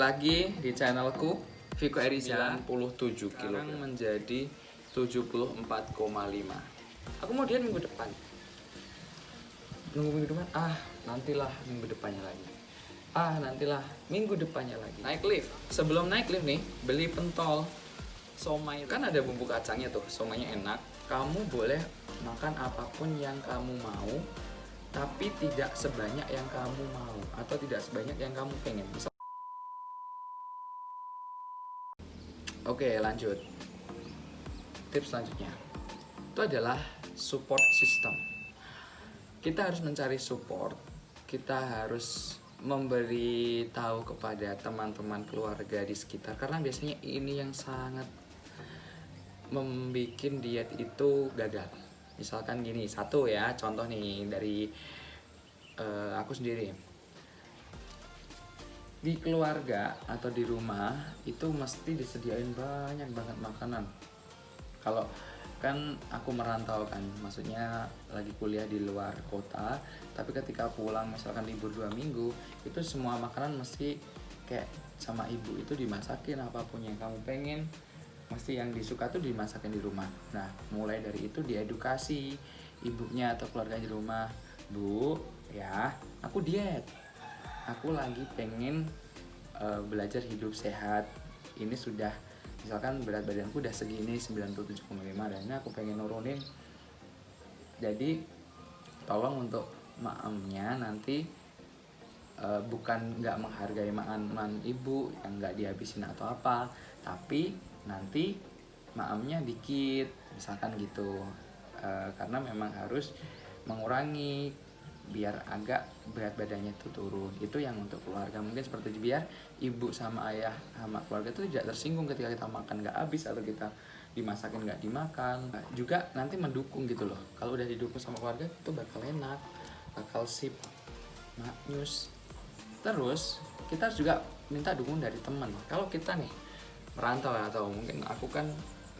Lagi di channelku Viko Eriza 97 kg menjadi 74,5. Aku mau diet minggu depan. Nunggu minggu depan, nantilah minggu depannya lagi. Nantilah minggu depannya lagi. Naik lift. Sebelum naik lift nih, beli pentol somai. Kan ada bumbu kacangnya tuh, somainya enak. Kamu boleh makan apapun yang kamu mau, tapi tidak sebanyak yang kamu mau atau tidak sebanyak yang kamu pengen. Oke, lanjut. Tips selanjutnya itu adalah support system. Kita harus mencari support. Kita harus memberi tahu kepada teman-teman keluarga di sekitar, karena biasanya ini yang sangat membuat diet itu gagal. Misalkan gini, satu ya, contoh nih dari aku sendiri. Di keluarga atau di rumah itu mesti disediain banyak banget makanan. Kalau kan aku merantau kan, maksudnya lagi kuliah di luar kota, tapi ketika pulang misalkan libur 2 minggu, itu semua makanan mesti kayak sama ibu itu dimasakin, apapun yang kamu pengen mesti yang disuka tuh dimasakin di rumah. Nah, mulai dari itu diedukasi ibunya atau keluarga di rumah, Bu, ya aku diet, aku lagi pengen belajar hidup sehat. Ini sudah, misalkan berat badanku udah segini 97,5 dan ini aku pengen nurunin. Jadi tolong untuk maamnya nanti bukan nggak menghargai makanan ibu yang nggak dihabisin atau apa, tapi nanti maamnya dikit, misalkan gitu. Karena memang harus mengurangi biar agak berat badannya itu turun. Itu yang untuk keluarga, mungkin seperti itu, biar ibu sama ayah sama keluarga itu tidak tersinggung ketika kita makan nggak habis atau kita dimasakin nggak dimakan. Juga nanti mendukung gitu loh. Kalau udah didukung sama keluarga itu bakal enak, bakal sip, maknyus. Terus kita juga minta dukungan dari teman. Kalau kita nih merantau ya, atau mungkin aku kan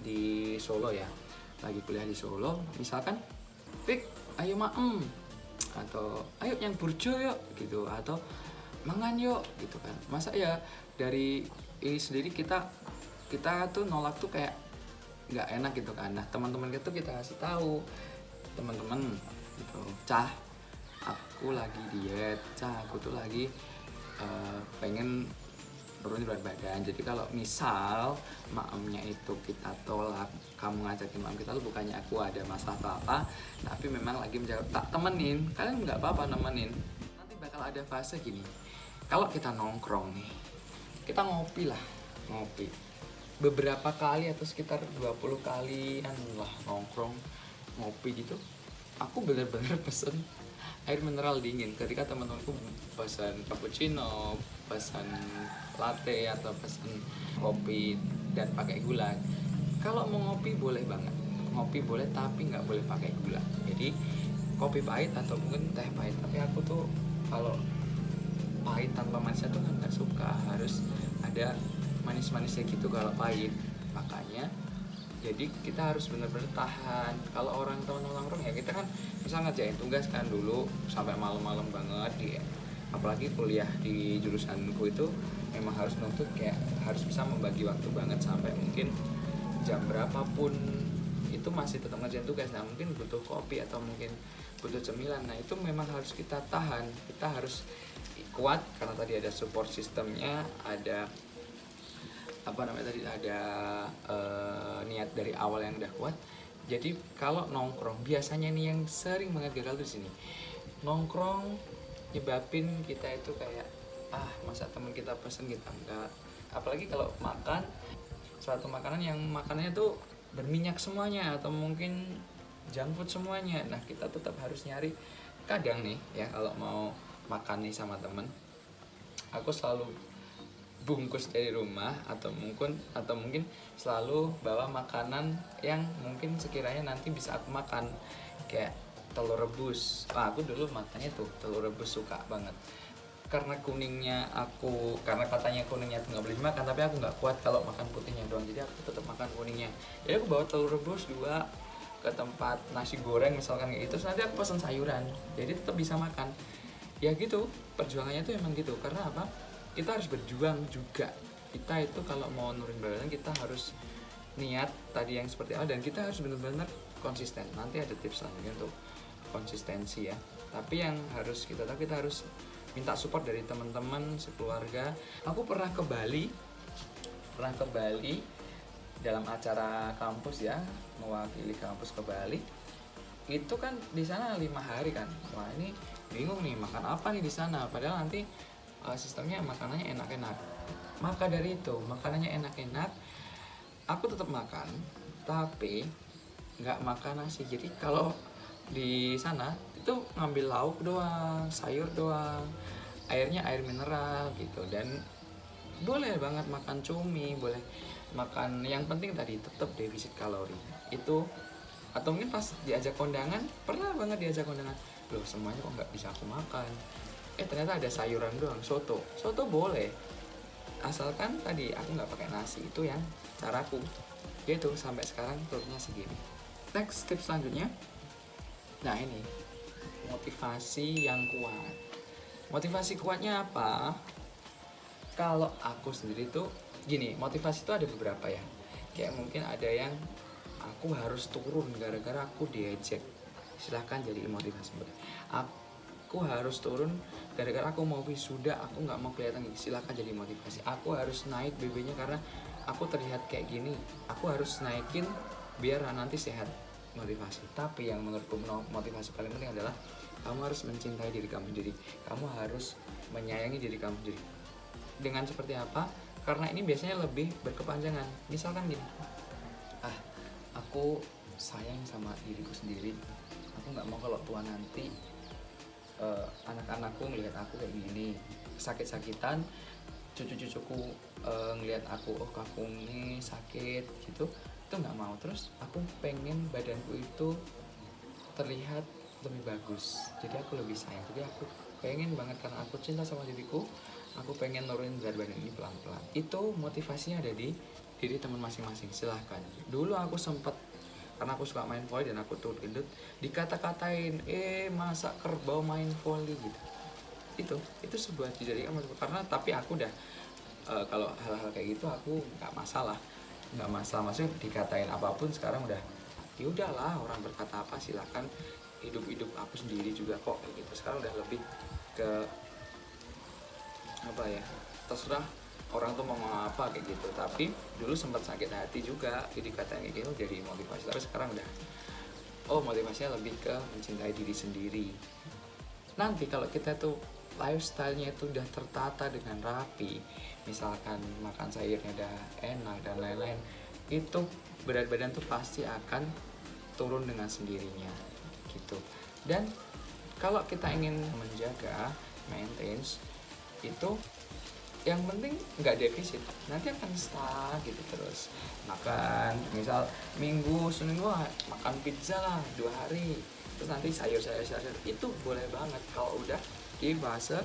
di Solo ya, lagi kuliah di Solo, misalkan Fik, ayo maem, atau ayo yang burjo yuk gitu, atau mangan yuk gitu kan. Masa ya dari ini sendiri kita tuh nolak tuh kayak nggak enak gitu kan. Nah, teman-teman kita tuh kita kasih tahu, teman-teman gitu, Cah, aku lagi diet, Cah, aku tuh lagi pengen turunin berat badan. Jadi kalau misal maemnya itu kita tolak, kamu ngajakin maem kita tuh bukannya aku ada masalah apa-apa, tapi memang lagi menjaga, tak temenin, kalian nggak apa-apa nemenin. Nanti bakal ada fase gini, kalau kita nongkrong nih, kita ngopi lah, ngopi beberapa kali atau sekitar 20 kalian lah nongkrong ngopi gitu, aku bener-bener pesen air mineral dingin. Ketika teman-temanku pesan cappuccino, pesan latte, atau pesan kopi dan pakai gula, kalau mau ngopi boleh banget, ngopi boleh tapi nggak boleh pakai gula. Jadi kopi pahit atau mungkin teh pahit, tapi aku tuh kalau pahit tanpa manisnya tuh nggak suka, harus ada manis-manisnya gitu kalau pahit. Makanya jadi kita harus benar-benar tahan. Kalau orang teman nongkrong ya kita kan bisa ngerjain tugas kan dulu sampai malam-malam banget di, apalagi kuliah di jurusanku itu memang harus nuntut kayak harus bisa membagi waktu banget, sampai mungkin jam berapapun itu masih tetap ngerjain tugas. Nah, mungkin butuh kopi atau mungkin butuh cemilan. Nah, itu memang harus kita tahan. Kita harus kuat karena tadi ada support sistemnya, ada apa namanya tadi, ada niat dari awal yang udah kuat. Jadi kalau nongkrong biasanya nih yang sering banget gagal tuh di sini. Nongkrong nyebabin kita itu kayak masa teman kita pesen kita enggak. Apalagi kalau makan suatu makanan yang makanannya tuh berminyak semuanya atau mungkin junk food semuanya. Nah, kita tetap harus nyari. Kadang nih ya kalau mau makan nih sama temen, aku selalu bungkus dari rumah atau mungkin selalu bawa makanan yang mungkin sekiranya nanti bisa aku makan, kayak telur rebus. Aku dulu makannya tuh telur rebus, suka banget karena katanya kuningnya tuh nggak boleh dimakan, tapi aku nggak kuat kalau makan putihnya doang, jadi aku tetap makan kuningnya. Jadi aku bawa telur rebus 2 ke tempat nasi goreng misalkan kayak gitu, terus nanti aku pesan sayuran, jadi tetap bisa makan. Ya gitu, perjuangannya tuh emang gitu. Karena apa? kita harus berjuang juga. Kita itu kalau mau nurunin berat badan kita harus niat tadi yang seperti apa, dan kita harus benar-benar konsisten. Nanti ada tips selanjutnya untuk konsistensi ya. Tapi yang harus kita tahu, kita harus minta support dari teman-teman sekeluarga. Aku pernah ke Bali dalam acara kampus ya, mewakili kampus ke Bali. Itu kan di sana 5 hari kan. Wah, ini bingung nih makan apa nih di sana. Padahal nanti sistemnya makanannya enak-enak. Maka dari itu, makanannya enak-enak, aku tetap makan, tapi nggak makan nasi. Jadi kalau di sana itu ngambil lauk doang, sayur doang, airnya air mineral gitu. Dan boleh banget makan cumi, boleh makan, yang penting tadi tetap defisit kalori itu. Atau mungkin pas diajak kondangan, pernah banget diajak kondangan, loh semuanya kok nggak bisa aku makan, ternyata ada sayuran doang. Soto boleh, asalkan tadi aku nggak pakai nasi. Itu yang caraku gitu, sampai sekarang perutnya segini. Next tips selanjutnya, nah ini motivasi yang kuat. Motivasi kuatnya apa? Kalau aku sendiri tuh gini, motivasi itu ada beberapa ya. Kayak mungkin ada yang aku harus turun gara-gara aku diejek, silahkan jadi motivasi. Aku harus turun gara-gara aku mau wisuda, aku nggak mau kelihatan gini, silahkan jadi motivasi. Aku harus naik BB-nya karena aku terlihat kayak gini, aku harus naikin biar nanti sehat, motivasi. Tapi yang menurutku motivasi paling penting adalah kamu harus mencintai diri kamu sendiri, kamu harus menyayangi diri kamu sendiri. Dengan seperti apa? Karena ini biasanya lebih berkepanjangan. Misalkan gini, aku sayang sama diriku sendiri, aku nggak mau kalau tua nanti anak-anakku ngelihat aku kayak gini, sakit-sakitan, cucu-cucuku ngelihat aku, oh kakung ini sakit gitu, itu nggak mau. Terus aku pengen badanku itu terlihat lebih bagus, jadi aku lebih sayang, jadi aku pengen banget, karena aku cinta sama diriku, aku pengen nurunin berat badan ini pelan-pelan. Itu motivasinya ada di diri teman masing-masing. Silahkan. Dulu aku sempet, karena aku suka main volley dan aku turut gendut, dikata-katain, masa kerbau main volley gitu. Itu sebuah dijadikan motivasi. Karena tapi aku udah kalau hal-hal kayak gitu aku nggak masalah, maksudnya dikatain apapun sekarang udah, ya udahlah, orang berkata apa silahkan, hidup aku sendiri juga kok kayak gitu. Sekarang udah lebih ke apa ya, terserah orang tuh mau ngomong apa kayak gitu. Tapi dulu sempat sakit hati juga jadi katanya kayak gitu, jadi motivasi. Tapi sekarang udah, motivasinya lebih ke mencintai diri sendiri. Nanti kalau kita tuh lifestyle-nya itu udah tertata dengan rapi, misalkan makan sayurnya udah enak dan lain-lain, itu berat badan tuh pasti akan turun dengan sendirinya gitu. Dan kalau kita ingin menjaga, maintain itu, yang penting nggak defisit, nanti akan stuck gitu terus. Makan misal minggu Senin makan pizza lah 2 hari, terus nanti sayur itu boleh banget kalau udah di fase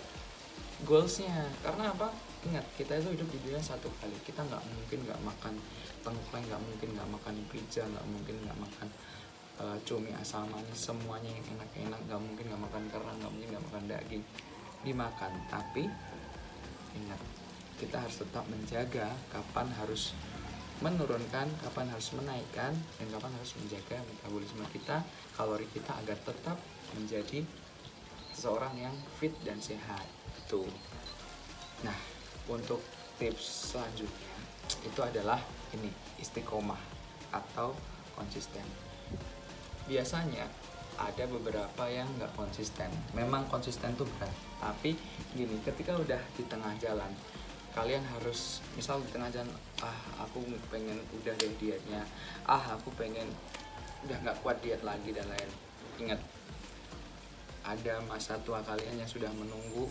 goalsnya. Karena apa? Ingat, kita itu hidup di dunia satu kali, kita nggak mungkin nggak makan tengkleng, nggak mungkin nggak makan pizza, nggak mungkin nggak makan cumi asam manis, semuanya yang enak-enak, nggak mungkin nggak makan kerang, nggak mungkin nggak makan daging, dimakan. Tapi ingat, kita harus tetap menjaga kapan harus menurunkan, kapan harus menaikkan, dan kapan harus menjaga metabolisme kita, kalori kita, agar tetap menjadi seseorang yang fit dan sehat. Tuh. Nah, untuk tips selanjutnya itu adalah ini, istiqomah atau konsisten. Biasanya ada beberapa yang nggak konsisten. Memang konsisten tuh berat, tapi gini, ketika udah di tengah jalan, kalian harus, misal di tengah jalan, aku pengen udah deh dietnya, aku pengen udah nggak kuat diet lagi dan lain. Ingat, ada masa tua kalian yang sudah menunggu.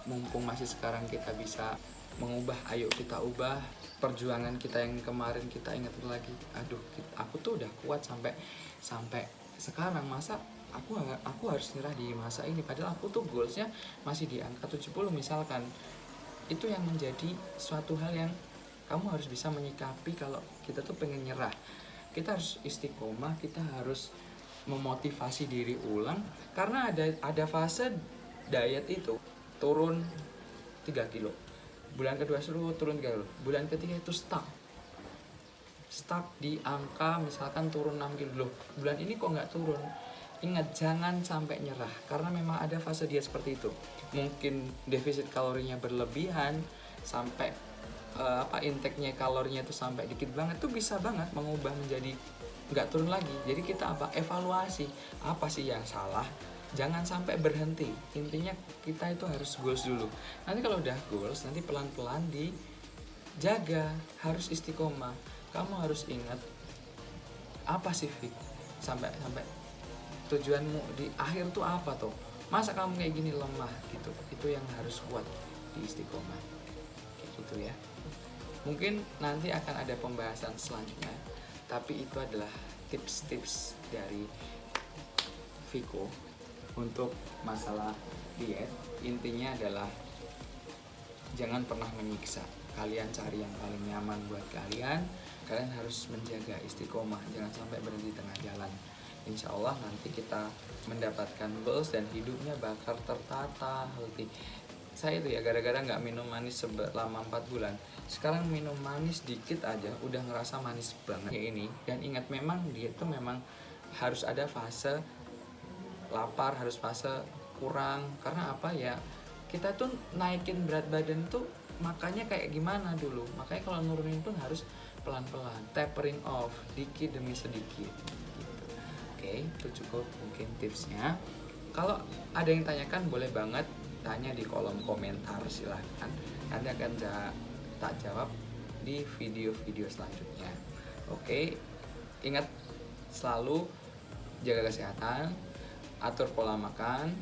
Mumpung masih sekarang kita bisa mengubah, ayo kita ubah. Perjuangan kita yang kemarin kita ingat lagi, aku tuh udah kuat sampai sekarang, masa aku harus nyerah di masa ini, padahal aku tuh goalsnya masih di angka 70 misalkan. Itu yang menjadi suatu hal yang kamu harus bisa menyikapi. Kalau kita tuh pengen nyerah, kita harus istiqomah, kita harus memotivasi diri ulang. Karena ada fase diet itu turun 3 kilo. Bulan kedua suruh turun 3 kilo. Bulan ketiga itu stuck di angka misalkan turun 6 kilo. Loh, bulan ini kok nggak turun? Ingat, jangan sampai nyerah, karena memang ada fase dia seperti itu. Mungkin defisit kalorinya berlebihan sampai intake-nya kalorinya itu sampai dikit banget, tuh bisa banget mengubah menjadi nggak turun lagi. Jadi kita evaluasi apa sih yang salah, jangan sampai berhenti. Intinya kita itu harus goals dulu. Nanti kalau udah goals, nanti pelan-pelan dijaga, harus istiqomah. Kamu harus ingat apa sih Fik, sampai tujuanmu di akhir tuh apa tuh. Masa kamu kayak gini lemah gitu, itu yang harus kuat di istiqomah kayak gitu ya. Mungkin nanti akan ada pembahasan selanjutnya, tapi itu adalah tips-tips dari Viko untuk masalah diet. Intinya adalah jangan pernah menyiksa, kalian cari yang paling nyaman buat kalian. Kalian harus menjaga istiqomah, jangan sampai berhenti tengah jalan. Insya Allah nanti kita mendapatkan goals dan hidupnya bakal tertata, healthy. Saya itu ya gara-gara nggak minum manis selama 4 bulan, sekarang minum manis dikit aja udah ngerasa manis banget kayak ini. Dan ingat, memang diet tuh memang harus ada fase lapar, harus fase kurang. Karena apa ya, kita tuh naikin berat badan tuh makanya kayak gimana dulu. Makanya kalau nurunin pun harus pelan-pelan, tapering off dikit demi sedikit gitu. Oke, itu cukup mungkin tipsnya. Kalau ada yang tanyakan boleh banget tanya di kolom komentar, silahkan. Nanti akan tak jawab di video-video selanjutnya. Oke, ingat selalu jaga kesehatan, atur pola makan,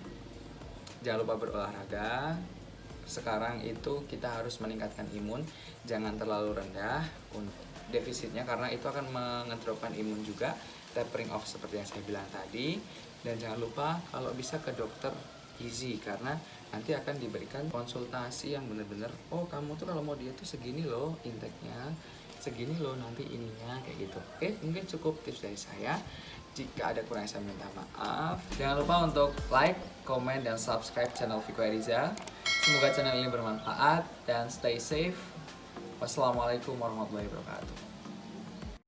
jangan lupa berolahraga. Sekarang itu kita harus meningkatkan imun, jangan terlalu rendah defisitnya, karena itu akan mengedropkan imun juga. Tapering off seperti yang saya bilang tadi. Dan jangan lupa kalau bisa ke dokter gizi, karena nanti akan diberikan konsultasi yang benar-benar, oh kamu tuh kalau mau diet tuh segini loh intake-nya, segini loh nanti ininya, kayak gitu. Oke, mungkin cukup tips dari saya. Jika ada kurang saya minta maaf. Jangan lupa untuk like, comment, dan subscribe channel Viko Eriza. Semoga channel ini bermanfaat dan stay safe. Wassalamualaikum warahmatullahi wabarakatuh.